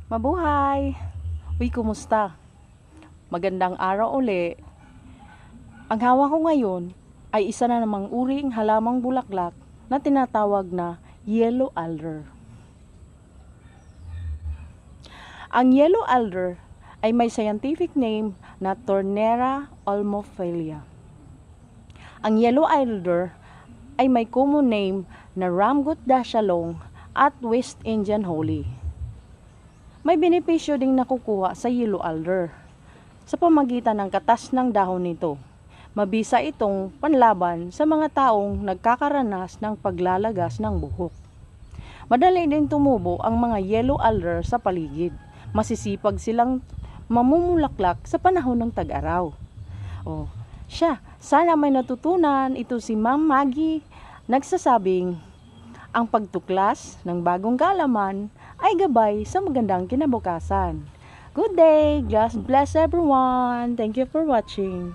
Mabuhay! Uy, kumusta? Magandang araw uli. Ang hawak ko ngayon ay isa na namang uring halamang bulaklak na tinatawag na yellow alder. Ang yellow alder ay may scientific name na Thornera olmophilia. Ang yellow alder ay may common name na Ramgut dashalong at West Indian holly. May benepisyo ding nakukuha sa yellow alder sa pamagitan ng katas ng dahon nito. Mabisa itong panlaban sa mga taong nagkakaranas ng paglalagas ng buhok. Madali din tumubo ang mga yellow alder sa paligid. Masisipag silang mamumulaklak sa panahon ng tag-araw. Sana may natutunan ito si Ma'am Maggie, nagsasabing, ang pagtuklas ng bagong kaalaman ay gabay sa magandang kinabukasan. Good day! God bless everyone! Thank you for watching.